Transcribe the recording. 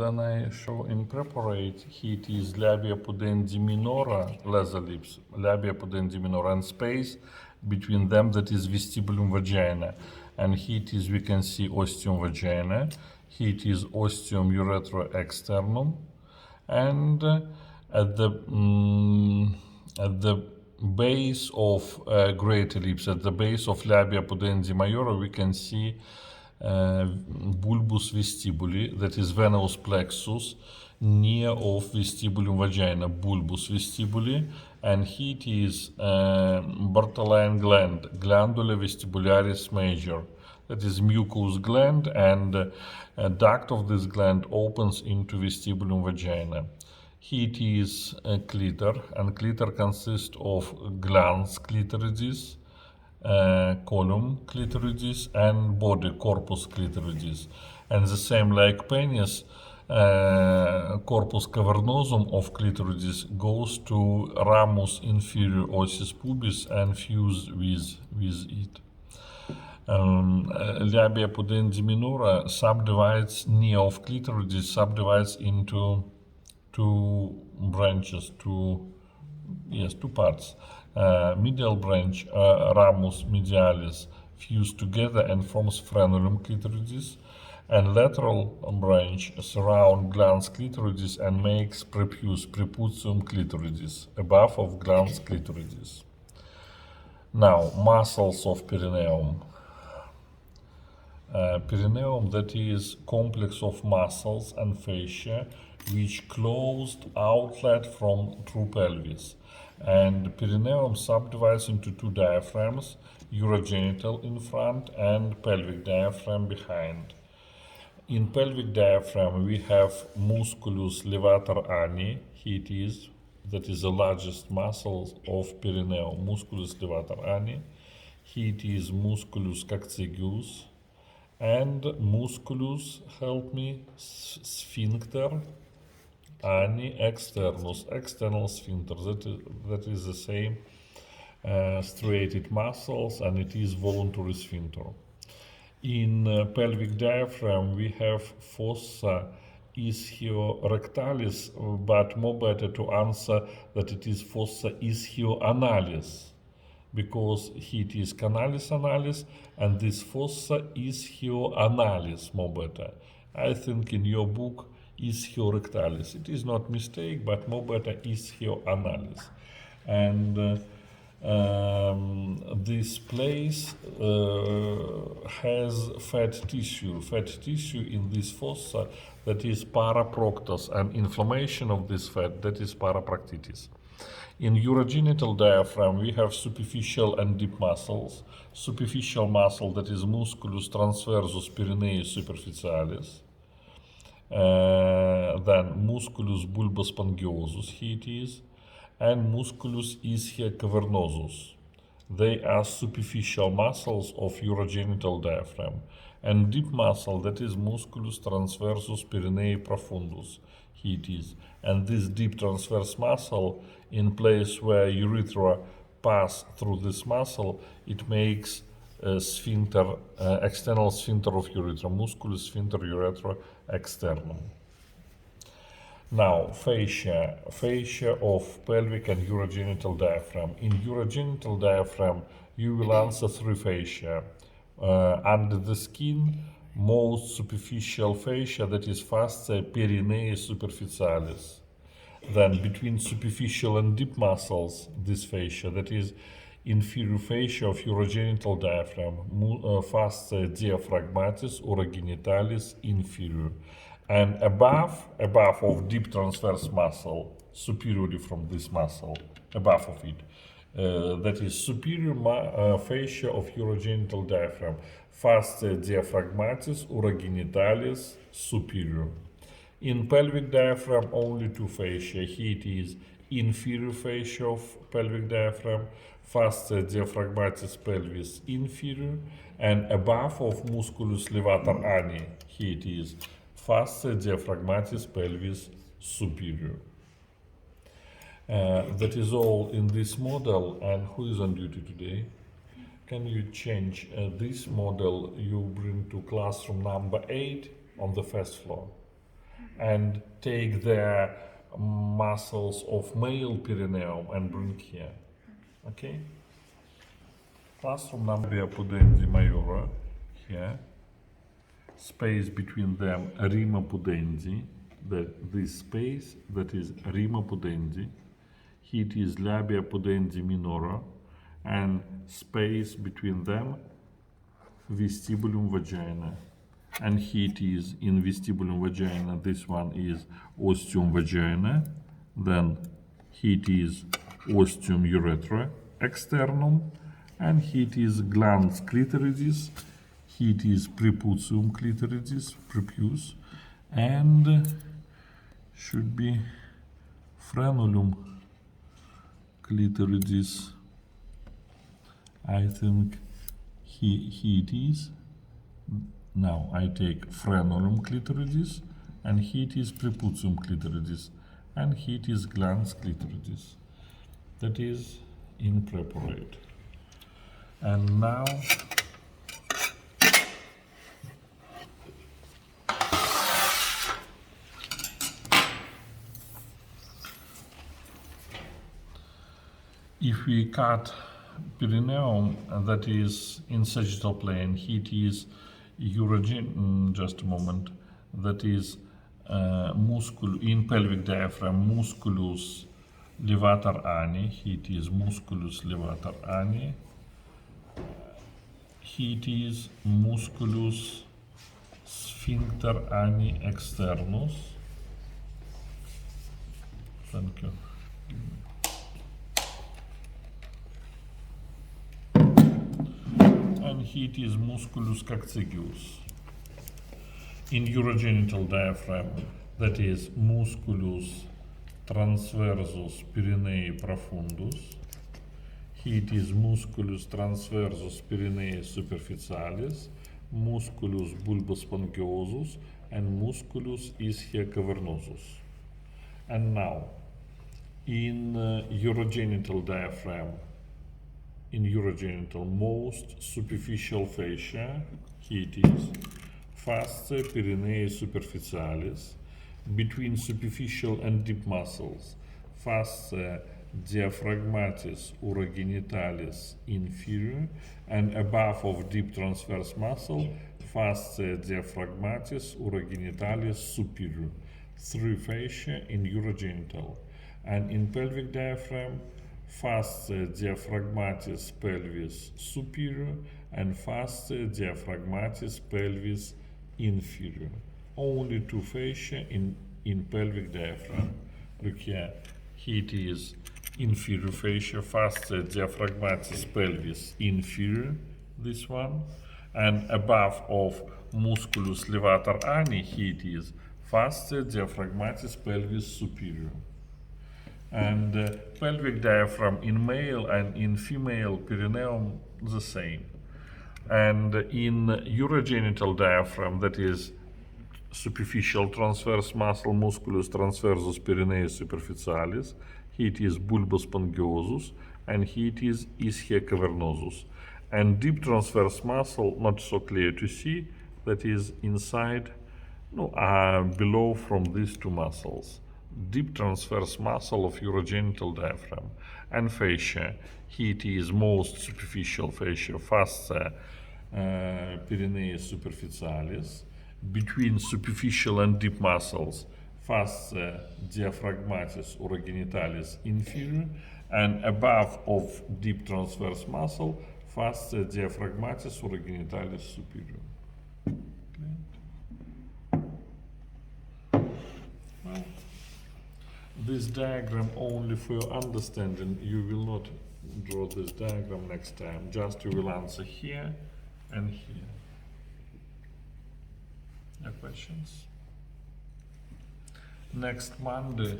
then I show in preparate. It is labia pudendi minora, lesser lips, labia pudendi minora, and space between them that is vestibulum vagina. And it is, we can see ostium vagina. It is ostium urethra externum. And at the base of great ellipse, at the base of labia pudendi majora, we can see bulbus vestibuli, that is venous plexus, near of vestibulum vagina, bulbus vestibuli, and it is Bartholin gland, glandula vestibularis major, that is mucous gland, and a duct of this gland opens into vestibulum vagina. It is a clitor, and clitor consists of glans clitoridis, column clitoridis, and body corpus clitoridis. And the same like penis, corpus cavernosum of clitoridis goes to ramus inferior ossis pubis and fuse with it. Labia pudendi minora subdivides near of clitoridis, subdivides into two branches, two parts. Medial branch, ramus medialis, fuse together and forms frenulum clitoridis, and lateral branch surround glans clitoridis and makes prepuce, preputium clitoridis, above of glans clitoridis. Now, muscles of perineum. Perineum, that is complex of muscles and fascia which closed outlet from true pelvis. And perineum subdivides into two diaphragms, urogenital in front and pelvic diaphragm behind. In pelvic diaphragm we have musculus levator ani, that is the largest muscle of perineum, musculus levator ani. It is musculus coccygeus and musculus, help me, sphincter ani externus, external sphincter, that is the same striated muscles, and it is voluntary sphincter. In pelvic diaphragm we have fossa ischiorectalis, but more better to answer that it is fossa ischioanalis, because it is canalis analis, and this fossa ischioanalis, more better. I think in your book ischiorectalis. It is not mistake, but more better ischioanalis. And this place has fat tissue in this fossa, that is paraproctus, and inflammation of this fat, that is paraproctitis. In urogenital diaphragm we have superficial and deep muscles. Superficial muscle, that is musculus transversus perineus superficialis. Then musculus bulbospongiosus, it is, and musculus ischia cavernosus. They are superficial muscles of urogenital diaphragm. And deep muscle, that is musculus transversus perineae profundus, it is. And this deep transverse muscle, in place where urethra pass through this muscle, it makes sphincter, external sphincter of urethra, musculus sphincter urethra externum. Now, fascia of pelvic and urogenital diaphragm. In urogenital diaphragm, you will answer three fascia. Under the skin, most superficial fascia, that is fascia perineae superficialis. Then between superficial and deep muscles, this fascia, that is inferior fascia of urogenital diaphragm, fascia diaphragmatis urogenitalis inferior. And above of deep transverse muscle, superiorly from this muscle, above of it, that is superior fascia of urogenital diaphragm, fascia diaphragmatis urogenitalis superior. In pelvic diaphragm, only two fascia. It is inferior fascia of pelvic diaphragm, fascia diaphragmatis pelvis inferior, and above of musculus levator ani, it is fascia diaphragmatis pelvis superior. That is all in this model. And who is on duty today? Can you change this model? You bring to classroom number 8 on the first floor. and take the muscles of male perineum and bring here. Okay? Classroom number pudendi majora here. Space between them rima pudendi. This space that is rima pudendi. It is labia pudendi minora, and space between them vestibulum vagina. And it is in vestibulum vagina. This one is ostium vagina. Then it is ostium urethra externum, and it is glans clitoridis. It is preputium clitoridis, prepuce, and should be frenulum clitoridis. I think it is. Now I take frenulum clitoridis, and it is preputium clitoridis, and it is glans clitoridis. That is in preparate. And now if we cut perineum, that is in sagittal plane, it is just a moment, that is in pelvic diaphragm, musculus levator ani, it is musculus levator ani, it is musculus sphincter ani externus. Thank you. And it is musculus coccygeus. In urogenital diaphragm, that is musculus transversus Pyrenei profundus. It is musculus transversus Pyrenei superficialis, musculus bulbus spongiosus, and musculus ischia cavernosus. And now, in urogenital diaphragm, in urogenital, most superficial fascia, it is fascia Pyrenei superficialis, between superficial and deep muscles, fascia diaphragmatis urogenitalis inferior, and above of deep transverse muscle, fascia diaphragmatis urogenitalis superior. 3 fascia in urogenital. And in pelvic diaphragm, fascia diaphragmatis pelvis superior and fascia diaphragmatis pelvis inferior. Only 2 fascia in pelvic diaphragm. Look here, it is inferior fascia, fascia diaphragmatis pelvis inferior, this one, and above of musculus levator ani, it is fascia diaphragmatis pelvis superior. And pelvic diaphragm in male and in female perineum the same. And in urogenital diaphragm, that is superficial transverse muscle musculus transversus Pyrenei superficialis, it is bulbus spongiosus, and it is ischia cavernosus. And deep transverse muscle, not so clear to see, that is inside, below from these 2 muscles. Deep transverse muscle of urogenital diaphragm. And fascia, it is most superficial fascia, fascia Pyrenei superficialis, between superficial and deep muscles, fascia diaphragmatis urogenitalis inferior, and above of deep transverse muscle, fascia diaphragmatis urogenitalis superior. Well, this diagram only for your understanding. You will not draw this diagram next time. Just you will answer here and here. No questions? Next Monday,